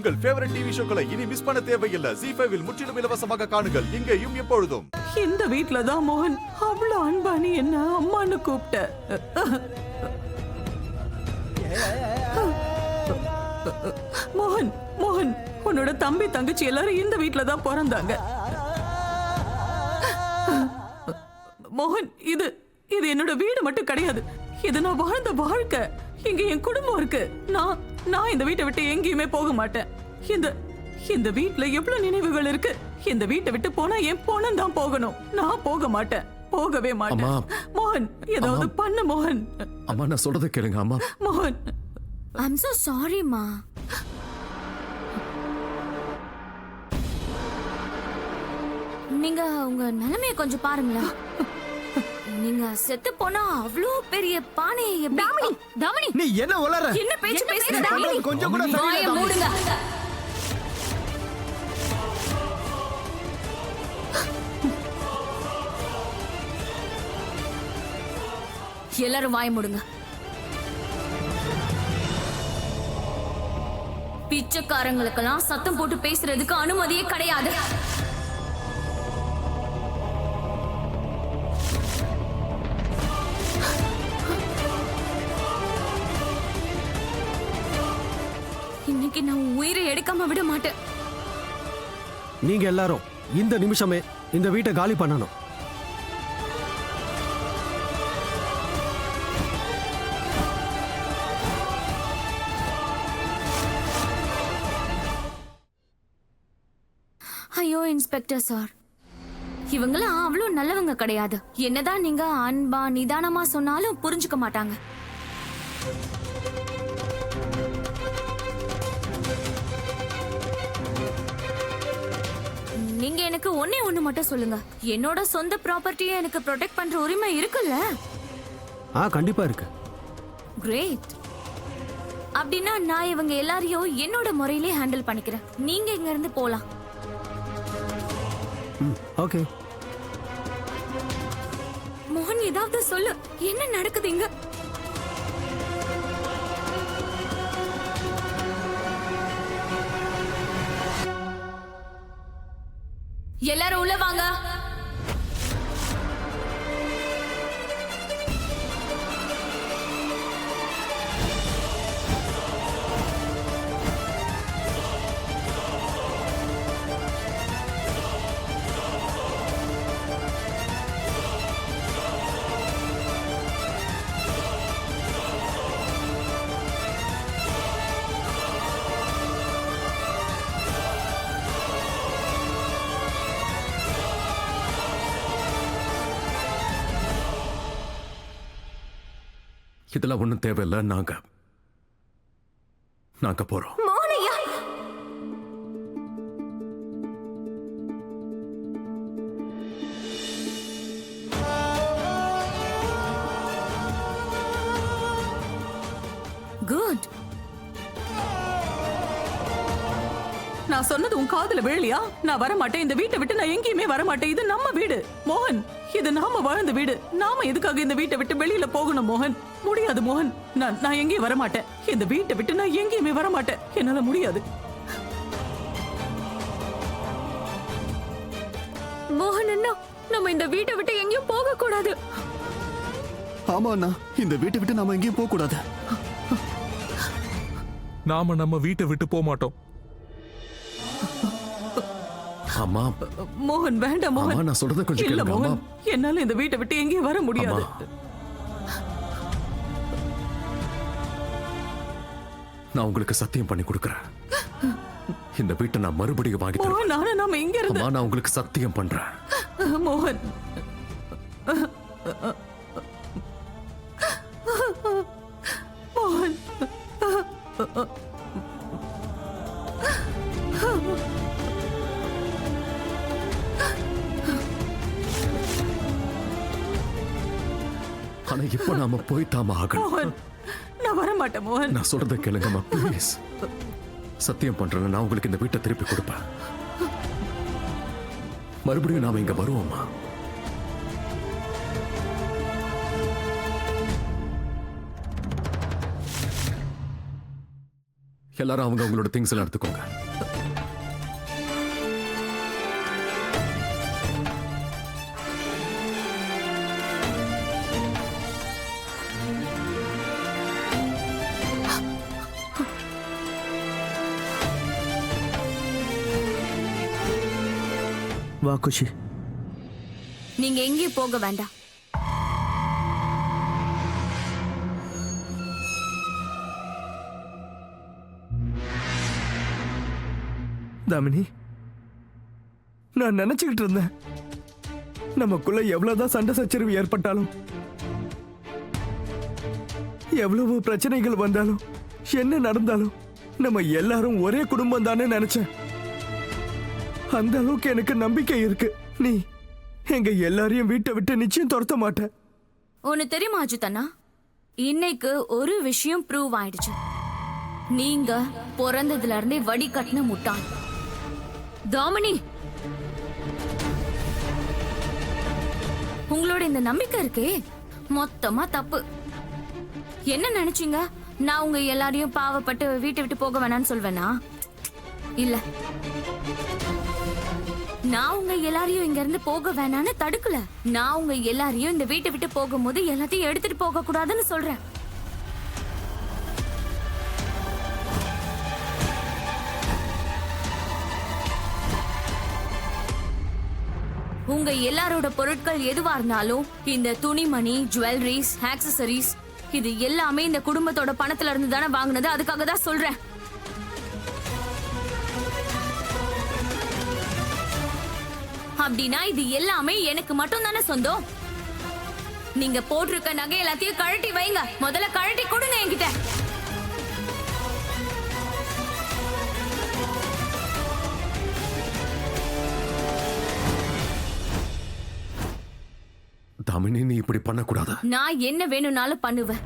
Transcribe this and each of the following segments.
உங்கள் favourite TV ஷோக்களை இனி miss பண்ண தேவையில்லை. ZEE5 இல் முற்றிலும் இலவசமாக காணுங்கள். இங்கேயும் எப்பொழுதும். இந்த வீட்ல தான் மோகன் அவ்வளவு அன்பா நீ என்ன அம்மான்னு கூப்பிட்ட. மோகன் மோகன் உன்னோட தம்பி தங்கச்சி எல்லாரும் இந்த வீட்ல தான் பிறந்தாங்க. மோகன் இது இது என்னோட வீடு மட்டும் கிடையாது. இது நான் வாழ்ந்த வாழ்க்கை. இங்க என் குடும்பம் இருக்கு. நான் இந்த வீட்டை விட்டு எங்கேயுமே போக மாட்டேன். இந்த வீட்ல எவ்வளவு நினைவுகள் இருக்கு. இந்த வீட்டை விட்டு போனா என் பொண்ணு தான் போகணும். நான் போக மாட்டேன். போகவே மாட்டேன். மோகன் ஏதாவது பண்ணு மோகன். அம்மா நான் சொல்றத கேளுங்க அம்மா. மோகன் I'm so sorry மா. நீங்க உங்க நிலைமைய கொஞ்சம் பாருங்களேன். நீங்க செத்து போனா அவ்ளோ பெரிய பானையை எப்படி தாமணி நீ என்ன உளற? என்ன பேச்சு பேசுற தாமணி? கொஞ்சம் கூட வாயை மூடுங்க. எல்லாரும் வாயை மூடுங்க. பிச்சைக்காரங்களுக்கெல்லாம் சத்தம் போட்டு பேசுறதுக்கு அனுமதியே கிடையாது. இன்னைக்கு நான் உயிரை எடுக்காம விட மாட்டேன். நீங்க எல்லாரும் இந்த நிமிஷமே இந்த வீட்டை காலி பண்ணணும். ஐயோ இன்ஸ்பெக்டர் சார், இவங்களாம் அவ்வளோ நல்லவங்க கிடையாது. என்னதான் நீங்க அன்பா நிதானமா சொன்னாலும் புரிஞ்சுக்க மாட்டாங்க. நீங்க எனக்கு ஒண்ணு மட்டும் சொல்லுங்க. என்னோட சொந்த ப்ராப்பர்ட்டியை எனக்கு ப்ரொடெக்ட் பண்ற உரிமை இருக்குல்ல? கண்டிப்பா இருக்கு. கிரேட். அப்படின்னா நான் இவங்க எல்லாரையும் என்னோட முறையிலே ஹேண்டில் பண்ணிக்கிறேன். நீங்க இங்க இருந்து போலாம். ஓகே. மோகன் ஏதாவது சொல்லு. என்ன நடக்குது இங்க? எல்லாரும் உள்ள வாங்க. இதெல்லாம் ஒண்ணும் தேவையில்லை. நாங்க போறோம். குட். நான் சொன்னது உன் காதுல விழலையா? நான் வர மாட்டேன். இந்த வீட்டை விட்டு நான் எங்கேயுமே வர மாட்டேன். இது நம்ம வீடு மோகன். இது நாம வாழ்ந்த வீடு. நாம எதுக்காக இந்த வீட்டை விட்டு வெளியில போகணும் மோகன்? முடியாது மோகன். நான் எங்கேயும் வர மாட்டேன். இந்த வீட்டை விட்டு நான் எங்கேயுமே வர மாட்டேன். என்னால முடியாது. மோகன் அண்ணா, நம்ம இந்த வீட்டை விட்டு எங்கேயும் போக கூடாது. ஆமா அண்ணா, இந்த வீட்டை விட்டு நாம எங்கேயும் போக கூடாது. நாம நம்ம வீட்டை விட்டு போக மாட்டோம். அம்மா மோகன் வேண்டாம் மோகன். நான் சொல்றத கொஞ்சம் இல்ல கேளுங்க அம்மா. மோகன், என்னால இந்த வீட்டை விட்டு எங்கேயும் வர முடியாது. நான் உங்களுக்கு சத்தியம் பண்ணி கொடுக்கறேன். இந்த வீட்டை நான் மறுபடியும் வாங்கி தரேன். மோகன், நாம இங்க இருந்து. நான் உங்களுக்கு சத்தியம் பண்றேன். மோகன் மோகன் ஆனா இப்ப நாம போய்த்தாம ஆகணும். மோகன், நான் வர மாட்டேன் மோகன். நான் சொல்றத கேளுங்கம்மா ப்ளீஸ். சத்தியம் பண்றேன், நான் உங்களுக்கு இந்த வீட்டை திருப்பி கொடுப்பேன். மறுபடியும் நாம இங்க வருவோமா? எல்லாரும் அவங்க அவங்களோட திங்ஸ் எல்லாம் எடுத்துக்கோங்க. வா குஷி. நீங்க எங்கேயும் போக வேண்டாம். தாமினி, நான் நினைச்சுக்கிட்டு இருந்தேன், நமக்குள்ள எவ்வளவுதான் சண்டை சச்சரவு ஏற்பட்டாலும், எவ்வளவு பிரச்சனைகள் வந்தாலும், என்ன நடந்தாலும் நம்ம எல்லாரும் ஒரே குடும்பம் தானே நினைச்சேன். அந்த அளவுக்கு எனக்கு நம்பிக்கை இருக்கு. நீ எங்க எல்லாரையும் வீட்டை விட்டு நிச்சயம் துரத்த மாட்ட. ஒன்னு தெரியுமா அஜித்தண்ணா, இன்னைக்கு ஒரு விஷயம் ப்ரூவ் ஆயிடுச்சு. நீங்க பிறந்ததுல இருந்தே வடி கட்டின முட்டாள். தாமினி, உங்களோட இந்த நம்பிக்கை இருக்கே மொத்தமா தப்பு. என்ன நினைச்சீங்க, நான் உங்க எல்லாரையும் பாவப்பட்டு வீட்டை விட்டு போக வேணாம்னு சொல்வேனா? இல்ல, நான் உங்க எல்லாரையும் இங்க இருந்து போக வேணான்னு தடுக்கல. நான் உங்க எல்லாரையும் இந்த வீட்டை விட்டு போகும்போது எல்லாத்தையும் எடுத்துட்டு போக கூடாதுன்னு சொல்றேன். உங்க எல்லாரோட பொருட்கள் எதுவா இருந்தாலும், இந்த துணிமணி, ஜுவல்லரிஸ், ஆக்சசரிஸ், இது எல்லாமே இந்த குடும்பத்தோட பணத்துல இருந்து தானே வாங்கினது. அதுக்காக தான் சொல்றேன். அப்படின்னா இது எல்லாமே எனக்கு மட்டும் தானே சொந்தம். நீங்க போட்டிருக்க நகை எல்லாத்தையும் கழட்டி வைங்க. முதல்ல கழட்டி கொடுங்க என்கிட்ட. தாமினி, நீ இப்படி பண்ணக்கூடாது. நான் என்ன வேணும்னாலும் பண்ணுவேன்.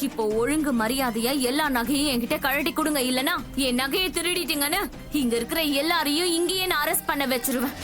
இப்போ ஒழுங்கு மரியாதையா எல்லா நகையும் என்கிட்ட கழட்டி கொடுங்க. இல்லனா என் நகையை திருடிட்டீங்கன்னு இங்க இருக்கிற எல்லாரையும் இங்கேயே நான் அரெஸ்ட் பண்ண வச்சிருவேன்.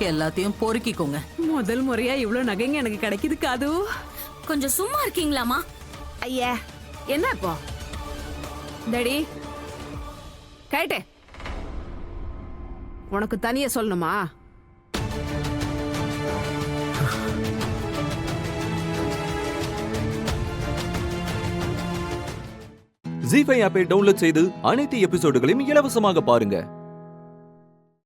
எல்லாத்தையும் பொறுக்கிக்கோங்க. முதல் முறையா இவ்வளவு நகைங்க எனக்கு கிடைக்குது காது. கொஞ்சம் சும்மா இருக்கீங்களாமா? ஐயா, என்ன இப்போ டேடி கேட்டே, உனக்கு தனியா சொல்லணுமா? ஜீ5 ஆப்பை டவுன்லோட் செய்து அனைத்து எபிசோடுகளையும் இலவசமாக பாருங்க.